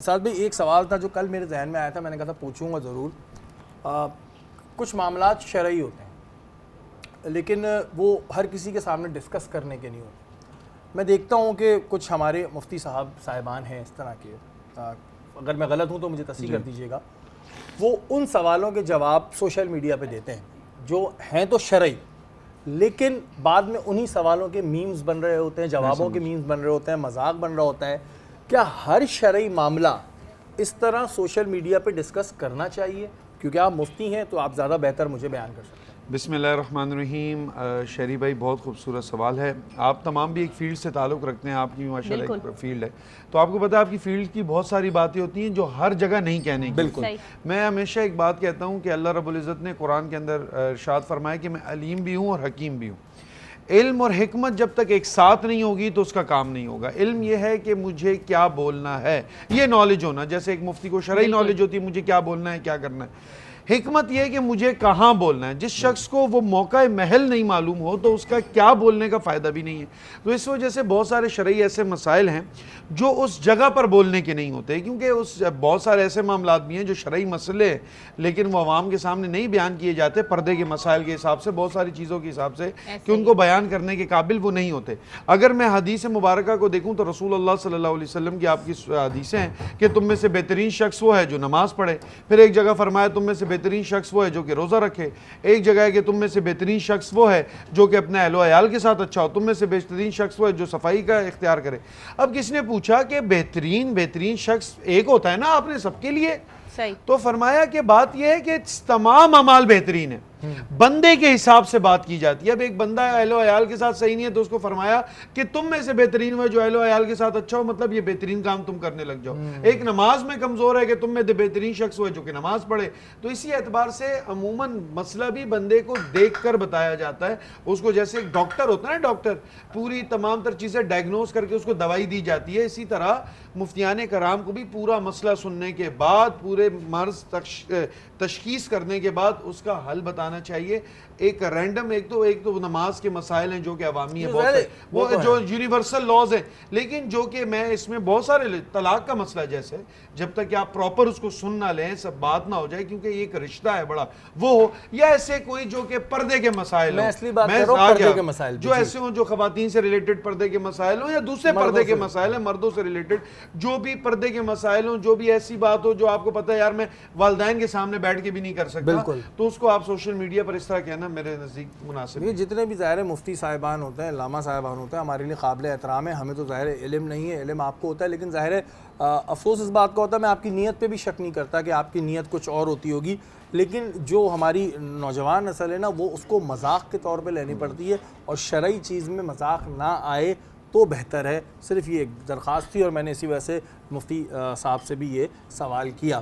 ساتھ بھی ایک سوال تھا جو کل میرے ذہن میں آیا تھا، میں نے کہا تھا پوچھوں گا ضرور۔ کچھ معاملات شرعی ہوتے ہیں لیکن وہ ہر کسی کے سامنے ڈسکس کرنے کے نہیں ہوتے۔ میں دیکھتا ہوں کہ کچھ ہمارے مفتی صاحبان ہیں اس طرح کے، اگر میں غلط ہوں تو مجھے تصحیح کر دیجیے گا، وہ ان سوالوں کے جواب سوشل میڈیا پہ دیتے ہیں جو ہیں تو شرعی، لیکن بعد میں انہی سوالوں کے میمز بن رہے ہوتے ہیں، جوابوں کے میمز بن رہے ہوتے ہیں، مذاق بن رہا ہوتا ہے۔ کیا ہر شرعی معاملہ اس طرح سوشل میڈیا پہ ڈسکس کرنا چاہیے؟ کیونکہ آپ مفتی ہیں تو آپ زیادہ بہتر مجھے بیان کر سکتے ہیں۔ بسم اللہ الرحمن الرحیم۔ شہری بھائی بہت خوبصورت سوال ہے۔ آپ تمام بھی ایک فیلڈ سے تعلق رکھتے ہیں، آپ کی ماشاءاللہ ایک فیلڈ ہے، تو آپ کو پتہ ہے آپ کی فیلڈ کی بہت ساری باتیں ہوتی ہیں جو ہر جگہ نہیں کہنے کی۔ بالکل میں ہمیشہ ایک بات کہتا ہوں کہ اللہ رب العزت نے قرآن کے اندر ارشاد فرمایا کہ میں علیم بھی ہوں اور حکیم بھی ہوں۔ علم اور حکمت جب تک ایک ساتھ نہیں ہوگی تو اس کا کام نہیں ہوگا۔ علم یہ ہے کہ مجھے کیا بولنا ہے، یہ نالج ہونا، جیسے ایک مفتی کو شرعی نالج ہوتی ہے مجھے کیا بولنا ہے، کیا کرنا ہے۔ حکمت یہ ہے کہ مجھے کہاں بولنا ہے۔ جس شخص کو وہ موقع محل نہیں معلوم ہو تو اس کا کیا بولنے کا فائدہ بھی نہیں ہے۔ تو اس وجہ سے بہت سارے شرعی ایسے مسائل ہیں جو اس جگہ پر بولنے کے نہیں ہوتے، کیونکہ بہت سارے ایسے معاملات بھی ہیں جو شرعی مسئلے ہیں لیکن وہ عوام کے سامنے نہیں بیان کیے جاتے، پردے کے مسائل کے حساب سے، بہت ساری چیزوں کے حساب سے، کہ ان کو بیان کرنے کے قابل وہ نہیں ہوتے۔ اگر میں حدیث مبارکہ کو دیکھوں تو رسول اللہ صلی اللہ علیہ وسلم کی آپ کی حدیثیں ہیں کہ تم میں سے بہترین شخص وہ ہے جو نماز پڑھے، پھر ایک جگہ فرمایا تم میں سے بہترین شخص وہ ہے جو کہ روزہ رکھے، ایک جگہ ہے کہ تم میں سے بہترین شخص وہ ہے جو کہ اپنے اہل و عیال کے ساتھ اچھا ہو، تم میں سے بہترین شخص وہ ہے جو صفائی کا اختیار کرے۔ اب کس نے پوچھا کہ بہترین شخص ایک ہوتا ہے نا آپ نے سب کے لیے، تو فرمایا کہ بات یہ ہے کہ تمام اعمال بہترین ہیں، بندے کے حساب سے بات کی جاتی ہے۔ اب ایک بندہ اہل و عیال کے ساتھ صحیح نہیں ہے تو اس کو فرمایا کہ تم میں سے بہترین وہ جو اہل و عیال کے ساتھ اچھا ہو، مطلب یہ بہترین کام تم کرنے لگ جاؤ۔ ایک نماز میں کمزور ہے کہ تم میں بہترین شخص وہ جو کہ نماز پڑھے۔ تو اسی اعتبار سے عموماً مسئلہ بھی بندے کو دیکھ کر بتایا جاتا ہے، اس کو جیسے ایک ڈاکٹر ہوتا ہے نا، ڈاکٹر پوری تمام تر چیزیں ڈائگنوز کر کے اس کو دوائی دی جاتی ہے، اسی طرح مفتیان کرام کو بھی پورا مسئلہ سننے کے بعد، پورے مرض تشخیص کرنے کے بعد اس کا حل بتانا چاہیے۔ ایک رینڈم ایک تو نماز کے مسائل ہیں جو کہ عوامی ہیں، بہت سے وہ جو یونیورسل لاز ہیں، لیکن جو کہ میں اس میں بہت سارے طلاق کا مسئلہ جیسے جب تک کہ آپ پراپر اس کو سن نہ لیں، سب بات نہ ہو جائے، کیونکہ یہ ایک رشتہ ہے بڑا، وہ ہو یا ایسے کوئی جو کہ پردے کے مسائل ہوں، جو ایسے ہوں جو خواتین سے ریلیٹڈ پردے کے مسائل ہوں یا دوسرے پردے کے مسائل ہیں، مردوں سے ریلیٹڈ جو بھی پردے کے مسائل ہوں، جو بھی ایسی بات ہو جو آپ کو پتہ ہے یار میں والدین کے سامنے بیٹھ کے بھی نہیں کر سکتا، تو اس کو آپ سوشل میڈیا پر اس طرح کہنا میرے نزدیک مناسب ہے۔ جتنے بھی ظاہر مفتی صاحبان ہوتے ہیں، علامہ صاحبان ہوتے ہیں، ہمارے لیے قابل احترام ہے، ہمیں تو ظاہر علم نہیں ہے، علم آپ کو ہوتا ہے، لیکن ظاہر افسوس اس بات کا ہوتا ہے، میں آپ کی نیت پہ بھی شک نہیں کرتا کہ آپ کی نیت کچھ اور ہوتی ہوگی، لیکن جو ہماری نوجوان نسل ہے نا وہ اس کو مذاق کے طور پہ لینی پڑتی ہے، اور شرعی چیز میں مذاق نہ آئے تو بہتر ہے۔ صرف یہ ایک درخواست تھی اور میں نے اسی وجہ سے مفتی صاحب سے بھی یہ سوال کیا۔